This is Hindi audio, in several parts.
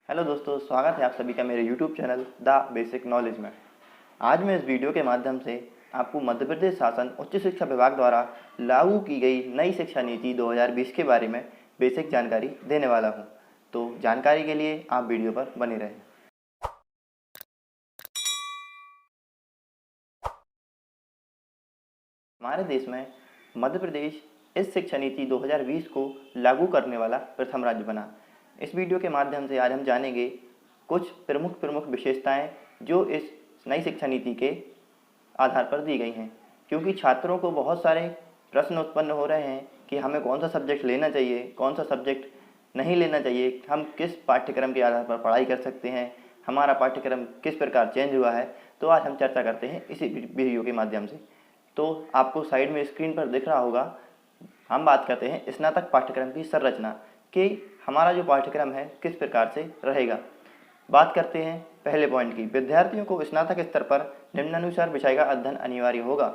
हेलो दोस्तों, स्वागत है आप सभी का मेरे YouTube channel the basic knowledge में। आज मैं इस वीडियो के माध्यम से आपको मध्य प्रदेश शासन उच्च शिक्षा विभाग द्वारा लागू की गई नई शिक्षा नीति 2020 के बारे में बेसिक जानकारी देने वाला हूं। तो जानकारी के लिए आप वीडियो पर बने रहें। हमारे देश में मध्य प्रदेश इस शिक्षा नीति 2020 को लागू करने वाला प्रथम राज्य बना। इस वीडियो के माध्यम से आज हम जानेंगे कुछ प्रमुख विशेषताएं जो इस नई शिक्षा नीति के आधार पर दी गई हैं, क्योंकि छात्रों को बहुत सारे प्रश्न उत्पन्न हो रहे हैं कि हमें कौन सा सब्जेक्ट लेना चाहिए, कौन सा सब्जेक्ट नहीं लेना चाहिए, हम किस पाठ्यक्रम के आधार पर पढ़ाई कर सकते हैं, हमारा पाठ्यक्रम किस प्रकार चेंज हुआ है। तो आज हम चर्चा करते हैं इसी वीडियो के माध्यम से। तो आपको साइड में स्क्रीन पर दिख रहा होगा, हम बात करते हैं स्नातक पाठ्यक्रम की संरचना कि हमारा जो पाठ्यक्रम है किस प्रकार से रहेगा। बात करते हैं पहले पॉइंट की। विद्यार्थियों को स्नातक स्तर पर निम्नानुसार विषय का अध्ययन अनिवार्य होगा।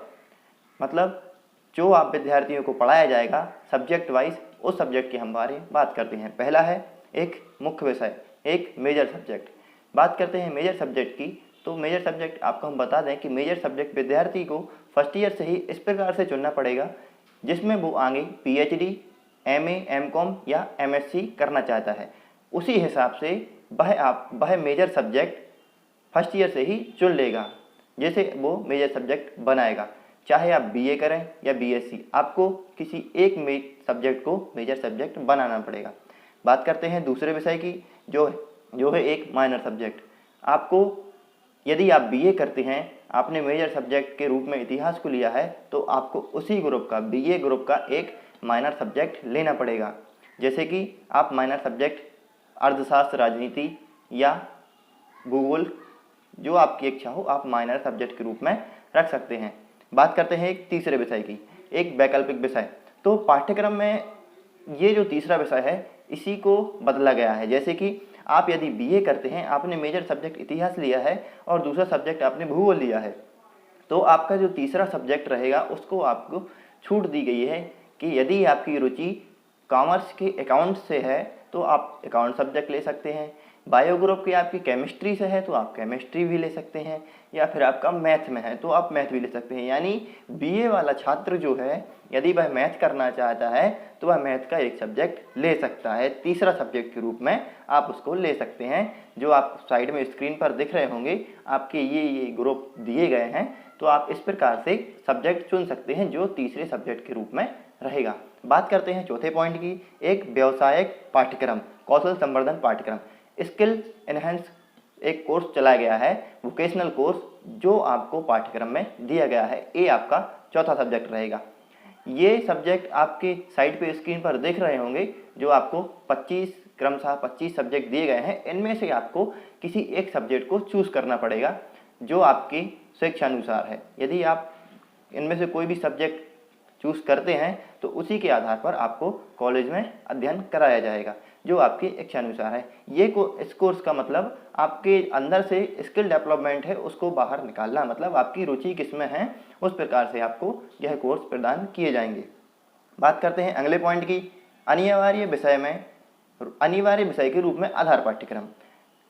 मतलब जो आप विद्यार्थियों को पढ़ाया जाएगा सब्जेक्ट वाइज, उस सब्जेक्ट की हम बात करते हैं। पहला है एक मुख्य विषय, एक मेजर सब्जेक्ट। बात करते हैं मेजर सब्जेक्ट की। तो मेजर सब्जेक्ट आपको हम बता दें कि मेजर सब्जेक्ट विद्यार्थी को फर्स्ट ईयर से ही इस प्रकार से चुनना पड़ेगा जिसमें वो आगे PhD, MA, MCom या MSc करना चाहता है। उसी हिसाब से वह मेजर सब्जेक्ट फर्स्ट ईयर से ही चुन लेगा, जैसे वो मेजर सब्जेक्ट बनाएगा। चाहे आप BA करें या BSc, आपको किसी एक सब्जेक्ट को मेजर सब्जेक्ट बनाना पड़ेगा। बात करते हैं दूसरे विषय की, जो है एक माइनर सब्जेक्ट। आपको यदि आप BA करते हैं, आपने मेजर सब्जेक्ट के रूप में इतिहास को लिया है, तो आपको उसी ग्रुप का BA ग्रुप का एक माइनर सब्जेक्ट लेना पड़ेगा। जैसे कि आप माइनर सब्जेक्ट अर्थशास्त्र, राजनीति या भूगोल, जो आपकी इच्छा हो, आप माइनर सब्जेक्ट के रूप में रख सकते हैं। बात करते हैं एक तीसरे विषय की, एक वैकल्पिक विषय। तो पाठ्यक्रम में ये जो तीसरा विषय है इसी को बदला गया है। जैसे कि आप यदि BA करते हैं, आपने मेजर सब्जेक्ट इतिहास लिया है और दूसरा सब्जेक्ट आपने भूगोल लिया है, तो आपका जो तीसरा सब्जेक्ट रहेगा उसको आपको छूट दी गई है कि यदि आपकी रुचि कॉमर्स के अकाउंट से है तो आप अकाउंट सब्जेक्ट ले सकते हैं, बायो ग्रुप की आपकी केमिस्ट्री से है तो आप केमिस्ट्री भी ले सकते हैं, या फिर आपका मैथ में है तो आप मैथ भी ले सकते हैं। यानी BA वाला छात्र जो है, यदि वह मैथ करना चाहता है तो वह मैथ का एक सब्जेक्ट ले सकता है, तीसरा सब्जेक्ट के रूप में आप उसको ले सकते हैं। जो आप साइड में स्क्रीन पर दिख रहे होंगे, आपके ये ग्रुप दिए गए हैं, तो आप इस प्रकार से सब्जेक्ट चुन सकते हैं जो तीसरे सब्जेक्ट के रूप में रहेगा। बात करते हैं चौथे पॉइंट की, एक व्यवसायिक पाठ्यक्रम, कौशल संवर्धन पाठ्यक्रम। स्किल एनहेंस एक कोर्स चलाया गया है, वोकेशनल कोर्स, जो आपको पाठ्यक्रम में दिया गया है। ये आपका चौथा सब्जेक्ट रहेगा। ये सब्जेक्ट आपके साइड पे स्क्रीन पर देख रहे होंगे, जो आपको 25 सब्जेक्ट दिए गए हैं। इनमें से आपको किसी एक सब्जेक्ट को चूज करना पड़ेगा जो आपकी स्वेच्छानुसार है। यदि आप इनमें से कोई भी सब्जेक्ट चूज करते हैं तो उसी के आधार पर आपको कॉलेज में अध्ययन कराया जाएगा जो आपकी इच्छानुसार है। इस कोर्स का मतलब आपके अंदर से स्किल डेवलपमेंट है, उसको बाहर निकालना, मतलब आपकी रुचि किसमें है उस प्रकार से आपको यह कोर्स प्रदान किए जाएंगे। बात करते हैं अगले पॉइंट की, अनिवार्य विषय के रूप में आधार पाठ्यक्रम।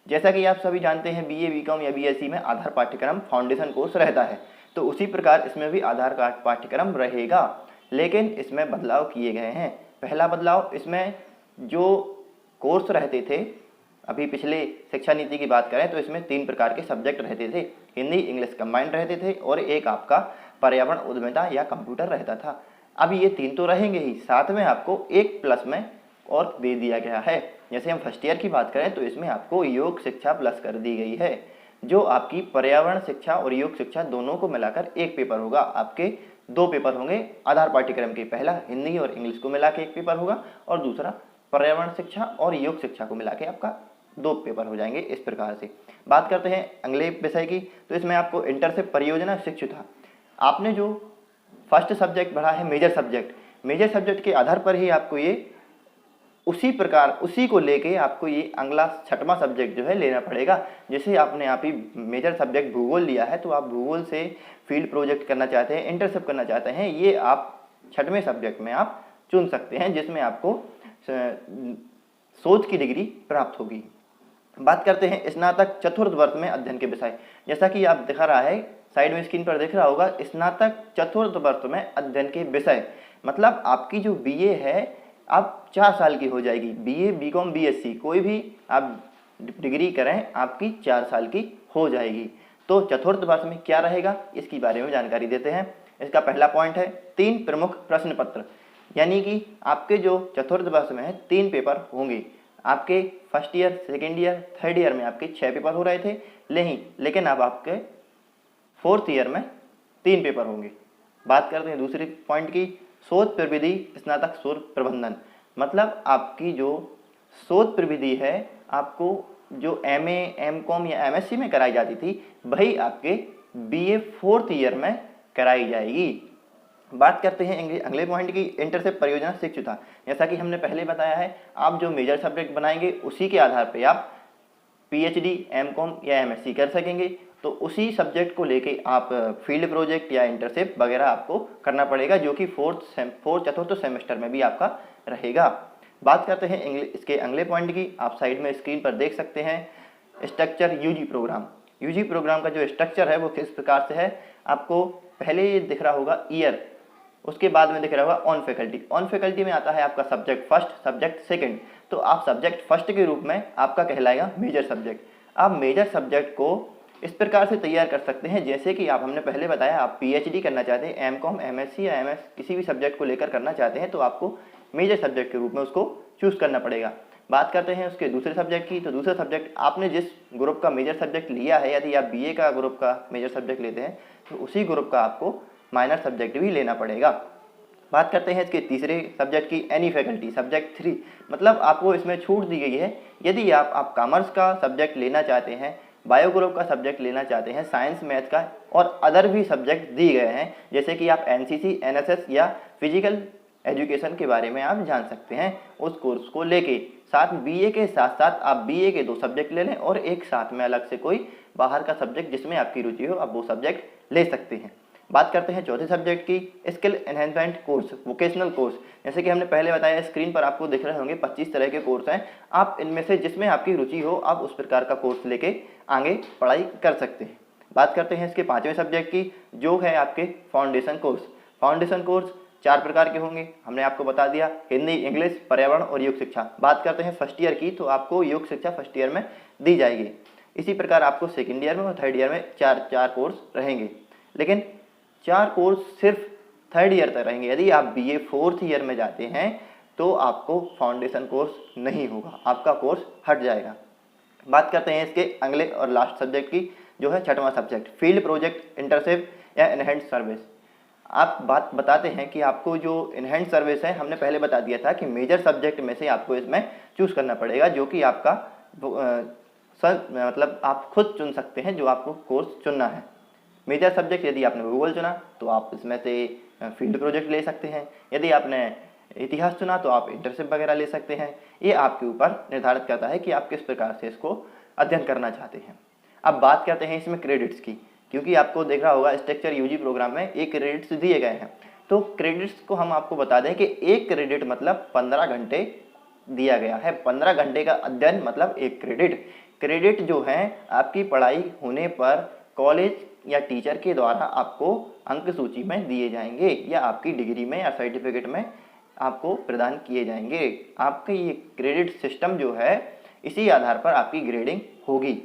जैसा कि आप सभी जानते हैं, BA, BCom या BSc में आधार पाठ्यक्रम फाउंडेशन कोर्स रहता है, तो उसी प्रकार इसमें भी आधार पाठ्यक्रम रहेगा, लेकिन इसमें बदलाव किए गए हैं। पहला बदलाव, इसमें जो कोर्स रहते थे, अभी पिछले शिक्षा नीति की बात करें तो इसमें 3 प्रकार के सब्जेक्ट रहते थे, हिंदी इंग्लिश कंबाइंड रहते थे, और एक आपका पर्यावरण उद्यमिता या कंप्यूटर रहता था। अब ये 3 तो रहेंगे ही, साथ में आपको एक प्लस में और दे दिया गया है। जैसे हम फर्स्ट ईयर की बात करें तो इसमें आपको योग शिक्षा प्लस कर दी गई है, जो आपकी पर्यावरण शिक्षा और योग शिक्षा दोनों को मिलाकर एक पेपर होगा। आपके 2 पेपर होंगे आधार पाठ्यक्रम के, पहला हिंदी और इंग्लिश को मिला के एक पेपर होगा, और दूसरा पर्यावरण शिक्षा और योग शिक्षा को मिला के आपका 2 पेपर हो जाएंगे। इस प्रकार से बात करते हैं अगले विषय की, तो इसमें आपको इंटर्नशिप परियोजना शिक्षुता। आपने जो फर्स्ट सब्जेक्ट पढ़ा है मेजर सब्जेक्ट के आधार पर ही आपको ये उसी को लेके आपको ये अगला 6वां सब्जेक्ट जो है लेना पड़ेगा। जैसे आपने ही मेजर सब्जेक्ट भूगोल लिया है, तो आप भूगोल से फील्ड प्रोजेक्ट करना चाहते हैं, इंटर्नशिप करना चाहते हैं, ये आप 6वें सब्जेक्ट में आप चुन सकते हैं, जिसमें आपको शोध की डिग्री प्राप्त होगी। बात करते हैं स्नातक चतुर्थ वर्ष में अध्ययन के विषय। जैसा कि आप दिखा रहा है, साइड में स्क्रीन पर दिख रहा होगा, स्नातक चतुर्थ वर्ष में अध्ययन के विषय, मतलब आपकी जो बीए है अब 4 साल की हो जाएगी। बीए, बीकॉम, बीएससी कोई भी आप डिग्री करें आपकी 4 साल की हो जाएगी। तो चतुर्थ वर्ष में क्या रहेगा इसकी बारे में जानकारी देते हैं। इसका पहला पॉइंट है 3 प्रमुख प्रश्न पत्र, यानी कि आपके जो चतुर्थ वर्ष में है 3 पेपर होंगे। आपके first year, second year, third year में आपके 6 पेपर हो रहे थे, लेकिन अब आपके फोर्थ ईयर में 3 पेपर होंगे। बात करते हैं दूसरी पॉइंट की, शोध प्रविधि स्नातक शोध प्रबंधन, मतलब आपकी जो शोध प्रविधि है आपको जो एमए, एमकॉम या एमएससी में कराई जाती थी वही आपके बीए फोर्थ ईयर में कराई जाएगी। बात करते हैं अगले पॉइंट की, इंटर्नशिप परियोजना शिक्षुता। जैसा कि हमने पहले बताया है, आप जो मेजर सब्जेक्ट बनाएंगे उसी के आधार पर आप पीएचडी, एमकॉम या एमएससी कर सकेंगे। तो उसी सब्जेक्ट को लेके आप फील्ड प्रोजेक्ट या इंटर्नशिप वगैरह आपको करना पड़ेगा, जो कि चतुर्थ सेमेस्टर में भी आपका रहेगा। बात करते हैं इसके अगले पॉइंट की, आप साइड में स्क्रीन पर देख सकते हैं structure UG program. UG program का जो स्ट्रक्चर है वो किस प्रकार से है, आपको पहले ये दिख रहा होगा ईयर, उसके बाद में दिख रहा होगा ऑन फैकल्टी। ऑन फैकल्टी में आता है आपका सब्जेक्ट फर्स्ट, सब्जेक्ट सेकंड। तो आप सब्जेक्ट फर्स्ट के रूप में आपका कहलाएगा मेजर सब्जेक्ट। आप मेजर सब्जेक्ट को इस प्रकार से तैयार कर सकते हैं, जैसे कि हमने पहले बताया, आप पीएचडी करना चाहते हैं, एमकॉम, एमएससी या एमएस किसी भी सब्जेक्ट को लेकर करना चाहते हैं, तो आपको मेजर सब्जेक्ट के रूप में उसको चूज़ करना पड़ेगा। बात करते हैं उसके दूसरे सब्जेक्ट की, तो दूसरा सब्जेक्ट आपने जिस ग्रुप का मेजर सब्जेक्ट लिया है, यदि आप बीए का ग्रुप का मेजर सब्जेक्ट लेते हैं तो उसी ग्रुप का आपको माइनर सब्जेक्ट भी लेना पड़ेगा। बात करते हैं इसके तीसरे सब्जेक्ट की, एनी फैकल्टी सब्जेक्ट 3, मतलब आपको इसमें छूट दी गई है। यदि आप कॉमर्स का सब्जेक्ट लेना चाहते हैं, बायो ग्रुप का सब्जेक्ट लेना चाहते हैं, साइंस, मैथ का और अदर भी सब्जेक्ट दिए गए हैं, जैसे कि आप एनसीसी, एनएसएस या फिजिकल एजुकेशन के बारे में आप जान सकते हैं, उस कोर्स को लेके साथ बीए के साथ साथ आप बीए के 2 सब्जेक्ट ले लें और एक साथ में अलग से कोई बाहर का सब्जेक्ट जिसमें आपकी रुचि हो आप वो सब्जेक्ट ले सकते हैं। बात करते हैं चौथे सब्जेक्ट की, skill enhancement course, vocational course. जैसे कि हमने पहले बताया, स्क्रीन पर आपको दिख रहे होंगे 25 तरह के कोर्स हैं। आप इनमें से जिसमें आपकी रुचि हो आप उस प्रकार का कोर्स लेके आगे पढ़ाई कर सकते हैं। बात करते हैं इसके 5वें सब्जेक्ट की, जो है आपके फाउंडेशन कोर्स। फाउंडेशन कोर्स 4 प्रकार के होंगे, हमने आपको बता दिया, हिंदी, इंग्लिश, पर्यावरण और योग शिक्षा। बात करते हैं फर्स्ट ईयर की, तो आपको योग शिक्षा फर्स्ट ईयर में दी जाएगी। इसी प्रकार आपको सेकेंड ईयर में और थर्ड ईयर में चार कोर्स रहेंगे, लेकिन 4 कोर्स सिर्फ थर्ड ईयर तक रहेंगे। यदि आप बीए फोर्थ ईयर में जाते हैं तो आपको फाउंडेशन कोर्स नहीं होगा, आपका कोर्स हट जाएगा। बात करते हैं इसके अगले और लास्ट सब्जेक्ट की, जो है 6वां सब्जेक्ट, फील्ड प्रोजेक्ट, इंटर्नशिप या एनहेंस्ड सर्विस। आप बात बताते हैं कि आपको जो एनहेंस्ड सर्विस है, हमने पहले बता दिया था कि मेजर सब्जेक्ट में से आपको इसमें चूज़ करना पड़ेगा, जो कि आपका मतलब आप खुद चुन सकते हैं जो आपको कोर्स चुनना है। मेजर सब्जेक्ट यदि आपने भूगोल चुना तो आप इसमें से फील्ड प्रोजेक्ट ले सकते हैं, यदि आपने इतिहास चुना तो आप इंटर्नशिप वगैरह ले सकते हैं। ये आपके ऊपर निर्धारित करता है कि आप किस प्रकार से इसको अध्ययन करना चाहते हैं। अब बात करते हैं इसमें क्रेडिट्स की, क्योंकि आपको देख रहा होगा स्ट्रक्चर यूजी प्रोग्राम में 1 क्रेडिट्स दिए गए हैं। तो क्रेडिट्स को हम आपको बता दें कि 1 क्रेडिट मतलब 15 घंटे दिया गया है। 15 घंटे का अध्ययन मतलब 1 क्रेडिट। क्रेडिट जो है आपकी पढ़ाई होने पर कॉलेज या टीचर के द्वारा आपको अंक सूची में दिए जाएंगे या आपकी डिग्री में या सर्टिफिकेट में आपको प्रदान किए जाएंगे। आपके ये क्रेडिट सिस्टम जो है इसी आधार पर आपकी ग्रेडिंग होगी।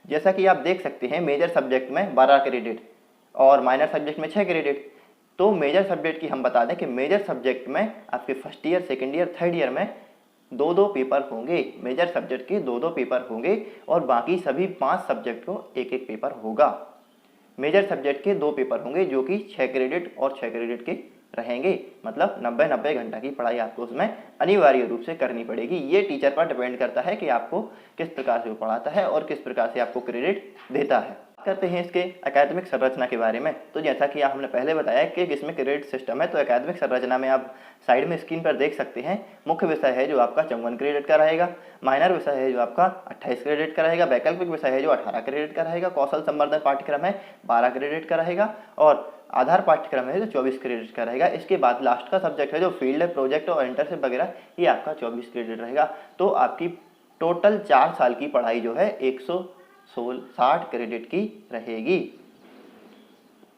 जैसा कि आप देख सकते हैं, मेजर सब्जेक्ट में 12 क्रेडिट और माइनर सब्जेक्ट में 6 क्रेडिट। तो मेजर सब्जेक्ट की हम बता दें कि मेजर सब्जेक्ट में आपके first year, second year, third year में 2-2 पेपर होंगे। मेजर सब्जेक्ट के 2-2 पेपर होंगे और बाकी सभी 5 सब्जेक्ट को 1-1 पेपर होगा। मेजर सब्जेक्ट के 2 पेपर होंगे जो कि 6 क्रेडिट और 6 क्रेडिट के रहेंगे, मतलब 90-90 घंटा की पढ़ाई आपको उसमें अनिवार्य रूप से करनी पड़ेगी। ये टीचर पर डिपेंड करता है कि आपको किस प्रकार से वो पढ़ाता है और किस प्रकार से आपको क्रेडिट देता है। करते हैं इसके एकेडमिक संरचना के बारे में। तो जैसा कि हमने पहले बताया कि इसमें क्रेडिट सिस्टम है, तो एकेडमिक संरचना में आप साइड में स्क्रीन पर देख सकते हैं, मुख्य विषय है जो आपका 54 क्रेडिट का रहेगा, माइनर विषय है जो आपका 28 क्रेडिट का रहेगा, वैकल्पिक विषय है जो 18 क्रेडिट का रहेगा, कौशल संवर्धन पाठ्यक्रम है 12 क्रेडिट का रहेगा और आधार पाठ्यक्रम है जो 24 क्रेडिट का रहेगा। इसके बाद लास्ट का सब्जेक्ट है जो फील्ड प्रोजेक्ट और इंटर्नशिप वगैरह, ये आपका 24 क्रेडिट रहेगा। तो आपकी टोटल 4 साल की पढ़ाई जो है 160 क्रेडिट की रहेगी।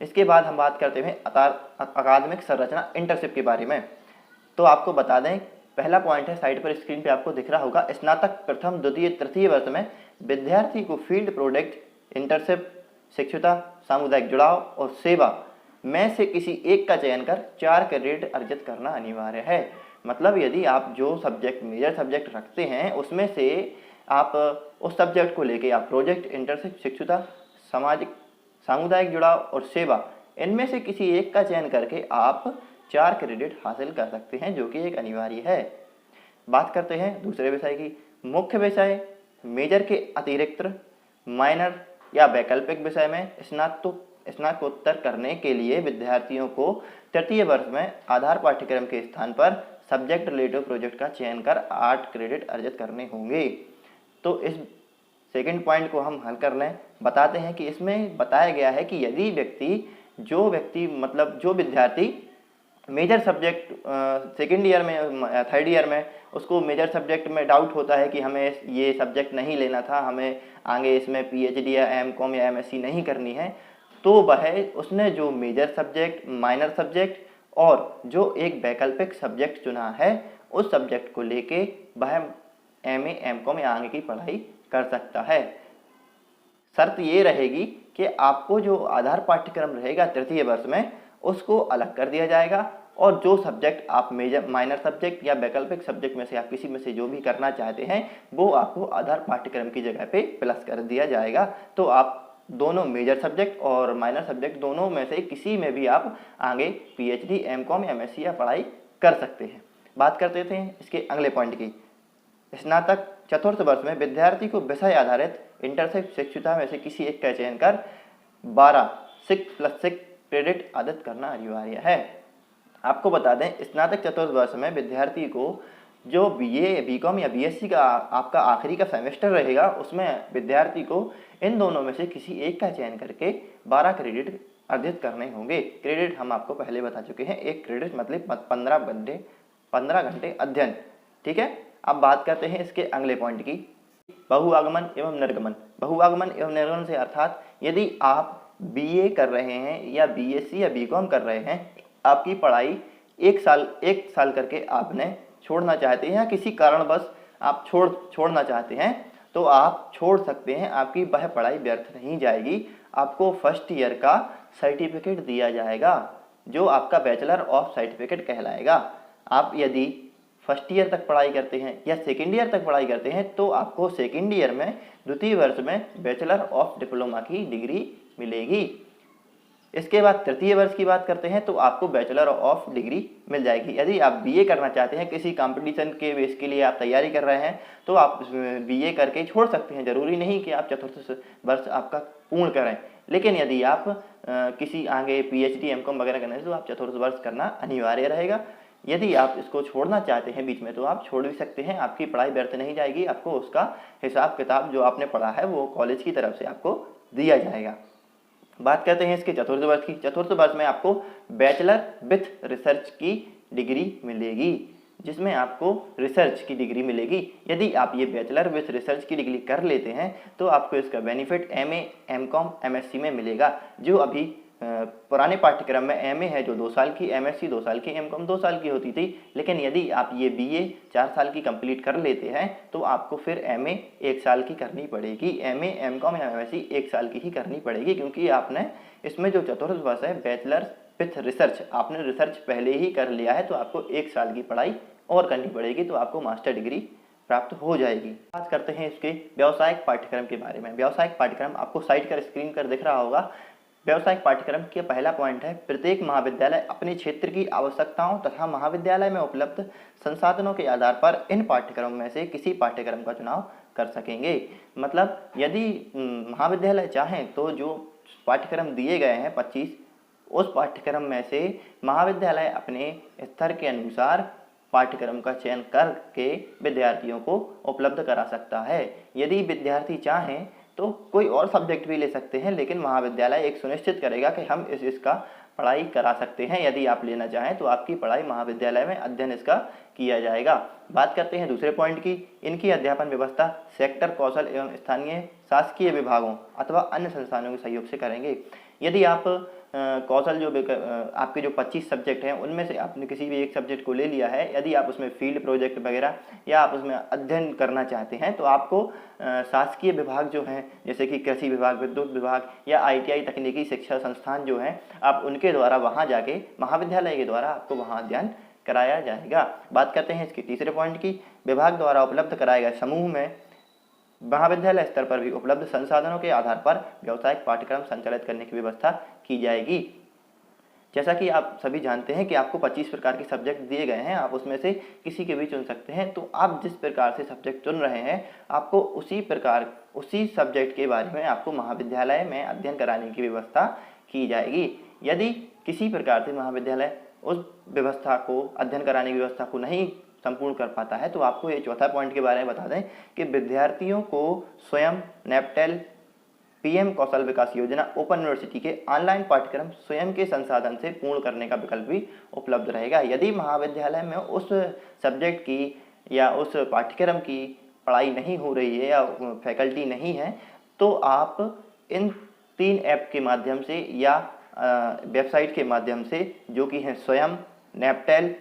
इसके बाद हम बात करते हैं अकादमिक संरचना इंटर्नशिप के बारे में। तो आपको बता दें, पहला पॉइंट है, साइड पर स्क्रीन पे आपको दिख रहा होगा, स्नातक प्रथम द्वितीय तृतीय वर्ष में विद्यार्थी को फील्ड प्रोजेक्ट, इंटर्नशिप, शिक्षुता, सामुदायिक जुड़ाव और सेवा में से किसी एक का चयन कर 4 क्रेडिट अर्जित करना अनिवार्य है। मतलब यदि आप जो सब्जेक्ट मेजर सब्जेक्ट रखते हैं उसमें से आप उस सब्जेक्ट को लेके आप प्रोजेक्ट, इंटर्नशिप, शिक्षुता, सामुदायिक जुड़ाव और सेवा, इनमें से किसी एक का चयन करके आप 4 क्रेडिट हासिल कर सकते हैं, जो कि एक अनिवार्य है। बात करते हैं दूसरे विषय की। मुख्य विषय मेजर के अतिरिक्त माइनर या वैकल्पिक विषय में स्नातकोत्तर करने के लिए विद्यार्थियों को तृतीय वर्ष में आधार पाठ्यक्रम के स्थान पर सब्जेक्ट रिलेटिव प्रोजेक्ट का चयन कर 8 क्रेडिट अर्जित करने होंगे। तो इस सेकंड पॉइंट को हम हल कर लें। बताते हैं कि इसमें बताया गया है कि यदि जो विद्यार्थी मेजर सब्जेक्ट सेकेंड ईयर में, थर्ड ईयर में उसको मेजर सब्जेक्ट में डाउट होता है कि हमें ये सब्जेक्ट नहीं लेना था, हमें आगे इसमें पीएचडी या एमकॉम या एमएससी नहीं करनी है, तो उसने जो मेजर सब्जेक्ट, माइनर सब्जेक्ट और जो एक वैकल्पिक सब्जेक्ट चुना है, उस सब्जेक्ट को लेके वह एमए, एमकॉम या आगे की पढ़ाई कर सकता है। शर्त ये रहेगी कि आपको जो आधार पाठ्यक्रम रहेगा तृतीय वर्ष में, उसको अलग कर दिया जाएगा और जो सब्जेक्ट आप मेजर, माइनर सब्जेक्ट या वैकल्पिक सब्जेक्ट में से आप किसी में से जो भी करना चाहते हैं, वो आपको आधार पाठ्यक्रम की जगह पे प्लस कर दिया जाएगा। तो आप दोनों मेजर सब्जेक्ट और माइनर सब्जेक्ट दोनों में से किसी में भी आप आगे पीएचडी, एमकॉम या एमएससी या पढ़ाई कर सकते हैं। बात करते थे इसके अगले पॉइंट की। स्नातक चतुर्थ वर्ष में विद्यार्थी को विषय आधारित इंटर्नशिप, शिक्षुता में से किसी एक का चयन कर 12 6+6 क्रेडिट अर्जित करना अनिवार्य है। आपको बता दें, स्नातक चतुर्थ वर्ष में विद्यार्थी को जो बीए, बीकॉम या बीएससी का आपका आखिरी का सेमेस्टर रहेगा, उसमें विद्यार्थी को इन दोनों में से किसी एक का चयन करके 12 क्रेडिट अर्जित करने होंगे। क्रेडिट हम आपको पहले बता चुके हैं, एक क्रेडिट मतलब 15 घंटे अध्ययन। ठीक है। अब बात करते हैं इसके अगले पॉइंट की, बहुआगमन एवं निर्गमन। बहुआगमन एवं निर्गमन से अर्थात यदि आप बीए कर रहे हैं या बीएससी या बीकॉम कर रहे हैं, आपकी पढ़ाई एक साल करके आपने छोड़ना चाहते हैं या किसी कारणवश आप छोड़ना चाहते हैं, तो आप छोड़ सकते हैं। आपकी वह पढ़ाई व्यर्थ नहीं जाएगी। आपको फर्स्ट ईयर का सर्टिफिकेट दिया जाएगा, जो आपका बैचलर ऑफ सर्टिफिकेट कहलाएगा। आप यदि फर्स्ट ईयर तक पढ़ाई करते हैं या सेकेंड ईयर तक पढ़ाई करते हैं, तो आपको सेकेंड ईयर में, द्वितीय वर्ष में बैचलर ऑफ डिप्लोमा की डिग्री मिलेगी। इसके बाद तृतीय वर्ष की बात करते हैं तो आपको बैचलर ऑफ डिग्री मिल जाएगी। यदि आप बीए करना चाहते हैं, किसी कंपटीशन के बेस के लिए आप तैयारी कर रहे हैं, तो आप बीए करके छोड़ सकते हैं। जरूरी नहीं कि आप चतुर्थ वर्ष आपका पूर्ण करें, लेकिन यदि आप किसी आगे पीएचडी, एमकॉम वगैरह करना है तो आप चतुर्थ वर्ष करना अनिवार्य रहेगा। यदि आप इसको छोड़ना चाहते हैं बीच में, तो आप छोड़ भी सकते हैं। आपकी पढ़ाई व्यर्थ नहीं जाएगी। आपको उसका हिसाब किताब जो आपने पढ़ा है वो कॉलेज की तरफ से आपको दिया जाएगा। बात करते हैं इसके चतुर्थ वर्ष की। चतुर्थ वर्ष में आपको बैचलर विथ रिसर्च की डिग्री मिलेगी, जिसमें आपको रिसर्च की डिग्री मिलेगी। यदि आप ये बैचलर विथ रिसर्च की डिग्री कर लेते हैं तो आपको इसका बेनिफिट एमए, एमकॉम, एमएससी में मिलेगा। जो अभी पुराने पाठ्यक्रम में एमए है जो 2 साल की, एमएससी 2 साल की, एमकॉम 2 साल की होती थी, लेकिन यदि आप ये बीए 4 साल की कंप्लीट कर लेते हैं तो आपको फिर एमए 1 साल की करनी पड़ेगी। एमए, एमकॉम या एमएससी 1 साल की ही करनी पड़ेगी, क्योंकि आपने इसमें जो चतुर्थ वर्ष है बैचलर विथ रिसर्च, आपने रिसर्च पहले ही कर लिया है, तो आपको 1 साल की पढ़ाई और करनी पड़ेगी, तो आपको मास्टर डिग्री प्राप्त हो जाएगी। बात करते हैं इसके व्यावसायिक पाठ्यक्रम के बारे में। व्यावसायिक पाठ्यक्रम आपको साइट पर स्क्रीन पर दिख रहा होगा। व्यावसायिक पाठ्यक्रम का पहला पॉइंट है, प्रत्येक महाविद्यालय अपने क्षेत्र की आवश्यकताओं तथा महाविद्यालय में उपलब्ध संसाधनों के आधार पर इन पाठ्यक्रम में से किसी पाठ्यक्रम का चुनाव कर सकेंगे। मतलब यदि महाविद्यालय चाहें तो जो पाठ्यक्रम दिए गए हैं 25, उस पाठ्यक्रम में से महाविद्यालय अपने स्तर के अनुसार पाठ्यक्रम का चयन करके विद्यार्थियों को उपलब्ध करा सकता है। यदि विद्यार्थी चाहें तो कोई और सब्जेक्ट भी ले सकते हैं, लेकिन महाविद्यालय एक सुनिश्चित करेगा कि हम इसका पढ़ाई करा सकते हैं। यदि आप लेना चाहें तो आपकी पढ़ाई महाविद्यालय में अध्ययन इसका किया जाएगा। बात करते हैं दूसरे पॉइंट की। इनकी अध्यापन व्यवस्था सेक्टर, कौशल एवं स्थानीय शासकीय विभागों अथवा अन्य संस्थानों के सहयोग से करेंगे। यदि आप कौशल जो आपके जो 25 सब्जेक्ट हैं उनमें से आपने किसी भी एक सब्जेक्ट को ले लिया है, यदि आप उसमें फील्ड प्रोजेक्ट वगैरह या आप उसमें अध्ययन करना चाहते हैं तो आपको शासकीय विभाग जो हैं जैसे कि कृषि विभाग, विद्युत विभाग या ITI तकनीकी शिक्षा संस्थान जो हैं, आप उनके द्वारा वहाँ जाके महाविद्यालय के द्वारा आपको वहाँ अध्ययन कराया जाएगा। बात करते हैं इसके तीसरे पॉइंट की। विभाग द्वारा उपलब्ध कराए गए समूह में महाविद्यालय स्तर पर भी उपलब्ध संसाधनों के आधार पर व्यावसायिक पाठ्यक्रम संचालित करने की व्यवस्था की जाएगी। जैसा कि आप सभी जानते हैं कि आपको 25 प्रकार के सब्जेक्ट दिए गए हैं, आप उसमें से किसी के भी चुन सकते हैं। तो आप जिस प्रकार से सब्जेक्ट चुन रहे हैं आपको उसी सब्जेक्ट के बारे में आपको महाविद्यालय में अध्ययन कराने की व्यवस्था की जाएगी। यदि किसी प्रकार से महाविद्यालय उस व्यवस्था को अध्ययन कराने की व्यवस्था को नहीं संपूर्ण कर पाता है तो आपको ये चौथा पॉइंट के बारे में बता दें कि विद्यार्थियों को स्वयं नेपटेल, PM कौशल विकास योजना, ओपन यूनिवर्सिटी के ऑनलाइन पाठ्यक्रम स्वयं के संसाधन से पूर्ण करने का विकल्प भी उपलब्ध रहेगा। यदि महाविद्यालय में उस सब्जेक्ट की या उस पाठ्यक्रम की पढ़ाई नहीं हो रही है या फैकल्टी नहीं है तो आप इन 3 ऐप के माध्यम से या वेबसाइट के माध्यम से जो कि हैं स्वयं, नेपटेल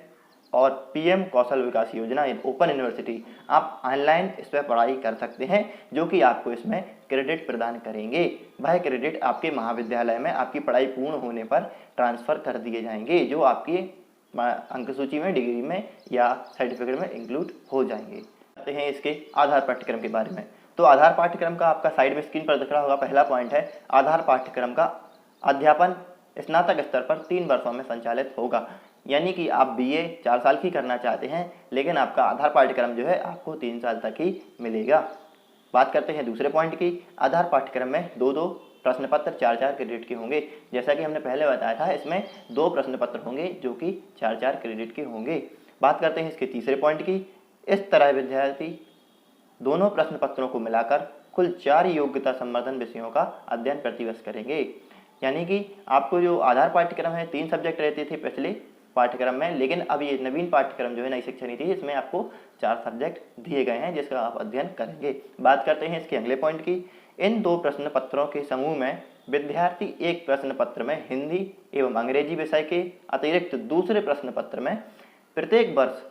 और PM कौशल विकास योजना ओपन यूनिवर्सिटी, आप ऑनलाइन इस पर पढ़ाई कर सकते हैं जो कि आपको इसमें क्रेडिट प्रदान करेंगे। वह क्रेडिट आपके महाविद्यालय में आपकी पढ़ाई पूर्ण होने पर ट्रांसफ़र कर दिए जाएंगे जो आपकी अंक सूची में, डिग्री में या सर्टिफिकेट में इंक्लूड हो जाएंगे। आते हैं इसके आधार पाठ्यक्रम के बारे में। तो आधार पाठ्यक्रम का आपका साइड में स्क्रीन पर दिख रहा होगा, पहला पॉइंट है आधार पाठ्यक्रम का अध्यापन स्नातक स्तर पर 3 वर्षों में संचालित होगा। यानी कि आप BA 4 साल की करना चाहते हैं लेकिन आपका आधार पाठ्यक्रम जो है आपको 3 साल तक ही मिलेगा। बात करते हैं दूसरे पॉइंट की। आधार पाठ्यक्रम में 2-2 प्रश्न पत्र 4-4 क्रेडिट के होंगे। जैसा कि हमने पहले बताया था इसमें 2 प्रश्न पत्र होंगे जो कि 4-4 क्रेडिट के होंगे। बात करते हैं इसके तीसरे पॉइंट की। इस तरह विद्यार्थी दोनों प्रश्न पत्रों को मिलाकर कुल 4 योग्यता संवर्धन विषयों का अध्ययन प्रतिवर्ष करेंगे। यानी कि आपको जो आधार पाठ्यक्रम है 3 सब्जेक्ट रहते थे पिछले पाठ्यक्रम में, लेकिन अब ये नवीन पाठ्यक्रम जो है नई शिक्षा नीति है इसमें आपको 4 सब्जेक्ट दिए गए हैं जिसका आप अध्ययन करेंगे। बात करते हैं इसके अगले पॉइंट की। इन 2 प्रश्न पत्रों के समूह में विद्यार्थी एक प्रश्न पत्र में हिंदी एवं अंग्रेजी विषय के अतिरिक्त दूसरे प्रश्न पत्र में प्रत्येक वर्ष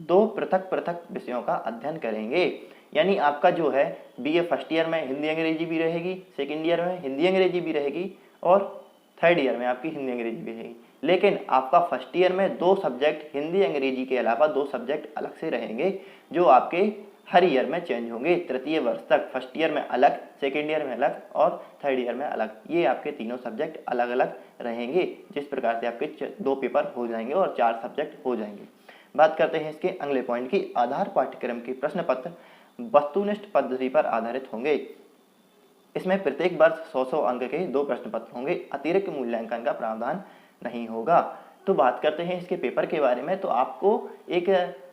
2 पृथक पृथक विषयों का अध्ययन करेंगे। यानी आपका जो है BA फर्स्ट ईयर में हिंदी अंग्रेजी भी रहेगी, सेकेंड ईयर में हिंदी अंग्रेजी भी रहेगी और थर्ड ईयर में आपकी हिंदी अंग्रेजी भी रहेगी। लेकिन आपका फर्स्ट ईयर में 2 सब्जेक्ट हिंदी अंग्रेजी के अलावा 2 सब्जेक्ट अलग से रहेंगे जो आपके हर ईयर में चेंज होंगे। तृतीय वर्ष तक फर्स्ट ईयर में अलग, सेकेंड ईयर में अलग और थर्ड ईयर में अलग, ये आपके तीनों सब्जेक्ट अलग अलग रहेंगे। जिस प्रकार से आपके 2 पेपर हो जाएंगे और 4 सब्जेक्ट हो जाएंगे। बात करते हैं इसके अगले पॉइंट की। आधार पाठ्यक्रम के प्रश्न पत्र वस्तुनिष्ठ पद्धति पर आधारित होंगे। इसमें प्रत्येक वर्ष 100 अंक के 2 प्रश्न पत्र होंगे। अतिरिक्त मूल्यांकन का प्रावधान नहीं होगा। तो बात करते हैं इसके पेपर के बारे में। तो आपको एक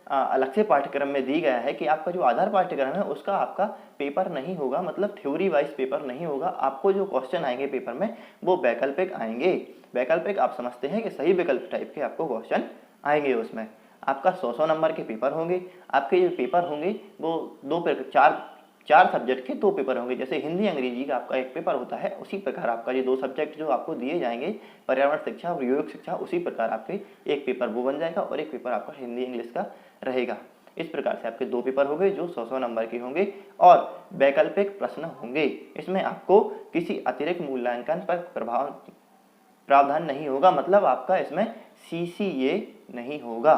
अलग से पाठ्यक्रम में दी गया है कि आपका जो आधार पाठ्यक्रम है उसका आपका पेपर नहीं होगा, मतलब थ्योरी वाइज पेपर नहीं होगा। आपको जो क्वेश्चन आएंगे पेपर में वो वैकल्पिक आएंगे। वैकल्पिक आप समझते हैं कि सही विकल्प टाइप के आपको क्वेश्चन आएंगे। उसमें आपका 100 नंबर के पेपर होंगे। आपके जो पेपर होंगे वो 4 सब्जेक्ट के 2 पेपर होंगे। जैसे हिंदी अंग्रेजी का आपका एक पेपर होता है, उसी प्रकार आपका ये 2 सब्जेक्ट जो आपको दिए जाएंगे, पर्यावरण शिक्षा और योग शिक्षा, उसी प्रकार आपके एक पेपर वो बन जाएगा और एक पेपर आपका हिंदी इंग्लिश का रहेगा। इस प्रकार से आपके 2 पेपर होंगे जो 100 नंबर के होंगे और वैकल्पिक प्रश्न होंगे। इसमें आपको किसी अतिरिक्त मूल्यांकन पर प्रावधान नहीं होगा, मतलब आपका इसमें CCA नहीं होगा।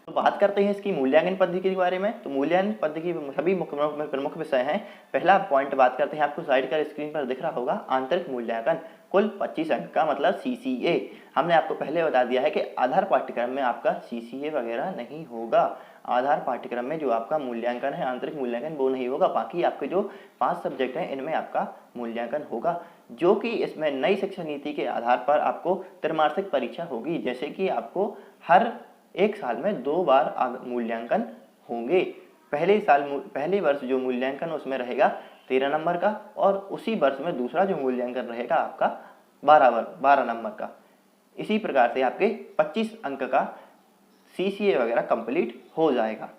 तो बात करते हैं इसकी मूल्यांकन पद्धति के बारे में। तो मूल्यांकन पद्धति की सभी प्रमुख विषय हैं। पहला पॉइंट बात करते हैं, आपको साइड का स्क्रीन पर दिख रहा होगा, आंतरिक मूल्यांकन कुल 25 अंक का मतलब CCA। हमने आपको पहले बता दिया है कि आधार पाठ्यक्रम में आपका CCA वगैरह नहीं होगा। आधार पाठ्यक्रम में जो आपका मूल्यांकन है, आंतरिक मूल्यांकन, वो नहीं होगा। बाकी आपके जो 5 सब्जेक्ट हैं इनमें आपका मूल्यांकन होगा, जो कि इसमें नई शिक्षा नीति के आधार पर आपको त्रैमासिक परीक्षा होगी। जैसे कि आपको हर 1 साल में 2 बार मूल्यांकन होंगे। पहले वर्ष जो मूल्यांकन उसमें रहेगा 13 नंबर का और उसी वर्ष में दूसरा जो मूल्यांकन रहेगा आपका 12 नंबर का। इसी प्रकार से आपके 25 अंक का CCA वगैरह कंप्लीट हो जाएगा।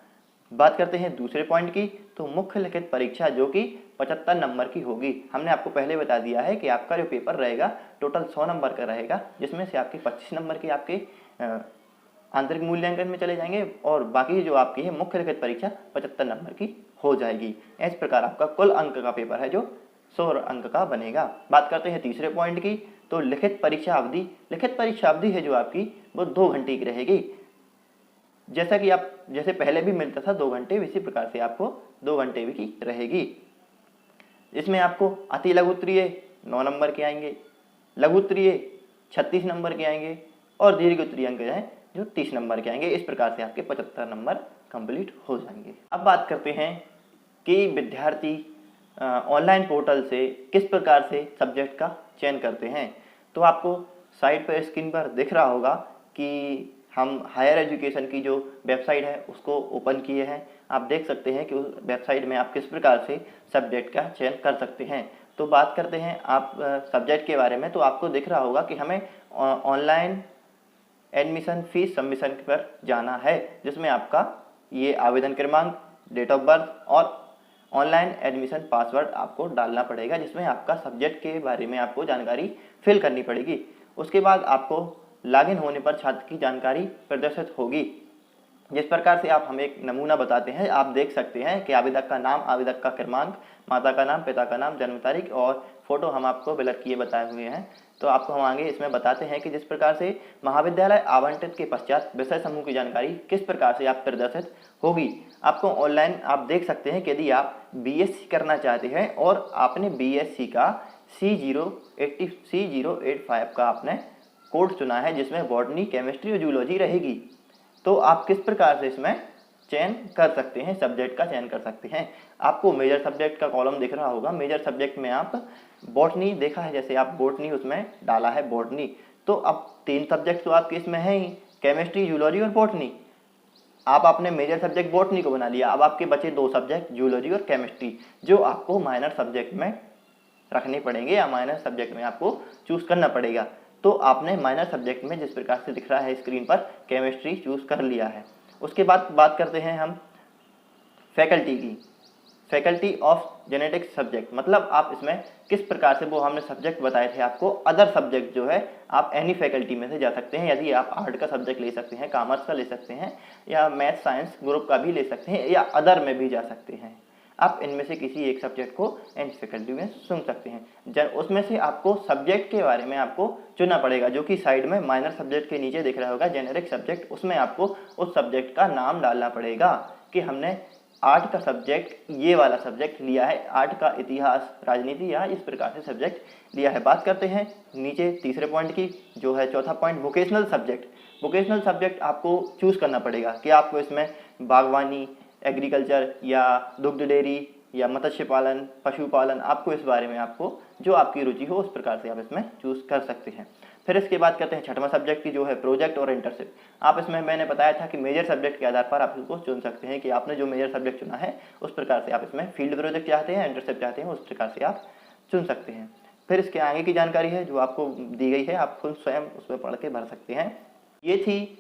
बात करते हैं दूसरे पॉइंट की, तो मुख्य लिखित परीक्षा जो कि 75 नंबर की होगी। हमने आपको पहले बता दिया है कि आपका जो पेपर रहेगा टोटल 100 नंबर का रहेगा, जिसमें से आपके 25 नंबर के आपके आंतरिक मूल्यांकन में चले जाएंगे और बाकी जो आपकी है मुख्य लिखित परीक्षा 75 नंबर की हो जाएगी। इस प्रकार आपका कुल अंक का पेपर है जो 100 अंक का बनेगा। बात करते हैं तीसरे पॉइंट की, तो लिखित परीक्षा अवधि। लिखित परीक्षा अवधि है जो आपकी वो 2 घंटे की रहेगी। जैसा कि आप जैसे पहले भी मिलता था 2 घंटे, इसी प्रकार से आपको 2 घंटे की रहेगी। इसमें आपको अति लघु उत्तरीय 9 नंबर के आएंगे, लघु उत्तरीय 36 नंबर के आएंगे और दीर्घ उत्तरीय अंक हैं जो 30 नंबर के आएंगे। इस प्रकार से आपके 75 नंबर कंप्लीट हो जाएंगे। अब बात करते हैं कि विद्यार्थी ऑनलाइन पोर्टल से किस प्रकार से सब्जेक्ट का चयन करते हैं। तो आपको साइड पर स्क्रीन पर दिख रहा होगा कि हम हायर एजुकेशन की जो वेबसाइट है उसको ओपन किए हैं। आप देख सकते हैं कि उस वेबसाइट में आप किस प्रकार से सब्जेक्ट का चयन कर सकते हैं। तो बात करते हैं आप सब्जेक्ट के बारे में, तो आपको दिख रहा होगा कि हमें ऑनलाइन एडमिशन फीस सबमिशन पर जाना है, जिसमें आपका ये आवेदन क्रमांक, डेट ऑफ बर्थ और ऑनलाइन एडमिशन पासवर्ड आपको डालना पड़ेगा, जिसमें आपका सब्जेक्ट के बारे में आपको जानकारी फिल करनी पड़ेगी। उसके बाद आपको लॉगिन होने पर छात्र की जानकारी प्रदर्शित होगी। जिस प्रकार से आप हमें एक नमूना बताते हैं, आप देख सकते हैं कि आवेदक का नाम, आवेदक का क्रमांक, माता का नाम, पिता का नाम, जन्म तारीख और फोटो हम आपको ब्लर किए बताए हुए हैं। तो आपको हम आगे इसमें बताते हैं कि जिस प्रकार से महाविद्यालय आवंटित के पश्चात विषय समूह की जानकारी किस प्रकार से आप प्रदर्शित होगी। आपको ऑनलाइन आप देख सकते हैं कि यदि आप BSc करना चाहते हैं और आपने BSc का C085 का आपने कोर्स चुना है, जिसमें बॉटनी, केमिस्ट्री और जूलॉजी रहेगी, तो आप किस प्रकार से इसमें चयन कर सकते हैं, सब्जेक्ट का चयन कर सकते हैं। आपको मेजर सब्जेक्ट का कॉलम दिख रहा होगा। मेजर सब्जेक्ट में आप बॉटनी देखा है, जैसे आप बॉटनी उसमें डाला है बॉटनी, तो अब 3 सब्जेक्ट तो आपके इसमें है ही, केमिस्ट्री, जूलॉजी और बॉटनी। आप आपने मेजर सब्जेक्ट बॉटनी को बना लिया, अब आपके बचे 2 सब्जेक्ट जूलॉजी और केमिस्ट्री, जो आपको माइनर सब्जेक्ट में रखने पड़ेंगे या माइनर सब्जेक्ट में आपको चूज करना पड़ेगा। तो आपने माइनर सब्जेक्ट में जिस प्रकार से दिख रहा है स्क्रीन पर केमिस्ट्री चूज कर लिया है। उसके बाद बात करते हैं हम फैकल्टी की, फैकल्टी ऑफ जेनेटिक्स सब्जेक्ट, मतलब आप इसमें किस प्रकार से, वो हमने सब्जेक्ट बताए थे आपको, अदर सब्जेक्ट जो है आप एनी फैकल्टी में से जा सकते हैं। यदि आप आर्ट का सब्जेक्ट ले सकते हैं, कॉमर्स का ले सकते हैं या मैथ साइंस ग्रुप का भी ले सकते हैं या अदर में भी जा सकते हैं। आप इनमें से किसी एक सब्जेक्ट को एनी फैकल्टी में सुन सकते हैं। उसमें से आपको सब्जेक्ट के बारे में आपको चुनना पड़ेगा, जो कि साइड में माइनर सब्जेक्ट के नीचे दिख रहा होगा जेनेरिक सब्जेक्ट, उसमें आपको उस सब्जेक्ट का नाम डालना पड़ेगा कि हमने आर्ट का सब्जेक्ट ये वाला सब्जेक्ट लिया है, आर्ट का इतिहास, राजनीति या इस प्रकार से सब्जेक्ट लिया है। बात करते हैं नीचे तीसरे पॉइंट की, जो है चौथा point vocational subject. Vocational subject आपको चूज करना पड़ेगा कि आपको इसमें बागवानी, एग्रीकल्चर या दुग्ध डेयरी या मत्स्य पालन, पशुपालन, आपको इस बारे में आपको जो आपकी रुचि हो उस प्रकार से आप इसमें चूज कर सकते हैं। फिर इसके बाद करते हैं छठवां सब्जेक्ट की, जो है प्रोजेक्ट और इंटर्नशिप। आप इसमें मैंने बताया था कि मेजर सब्जेक्ट के आधार पर आप इसको चुन सकते हैं कि आपने जो मेजर सब्जेक्ट चुना है उस प्रकार से आप इसमें फील्ड प्रोजेक्ट चाहते हैं, इंटर्नशिप चाहते हैं, उस प्रकार से आप चुन सकते हैं। फिर इसके आगे की जानकारी है जो आपको दी गई है, आप खुद स्वयं उसमें पढ़ के भर सकते हैं। ये थी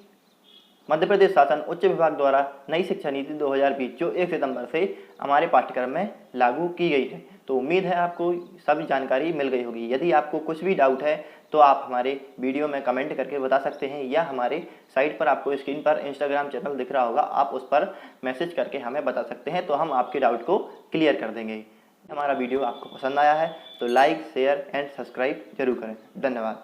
मध्य प्रदेश शासन उच्च विभाग द्वारा नई शिक्षा नीति 2020 जो 1 सितंबर से हमारे पाठ्यक्रम में लागू की गई है। तो उम्मीद है आपको सभी जानकारी मिल गई होगी। यदि आपको कुछ भी डाउट है तो आप हमारे वीडियो में कमेंट करके बता सकते हैं या हमारे साइट पर आपको स्क्रीन पर इंस्टाग्राम चैनल दिख रहा होगा, आप उस पर मैसेज करके हमें बता सकते हैं, तो हम आपके डाउट को क्लियर कर देंगे। हमारा वीडियो आपको पसंद आया है तो लाइक, शेयर एंड सब्सक्राइब जरूर करें। धन्यवाद।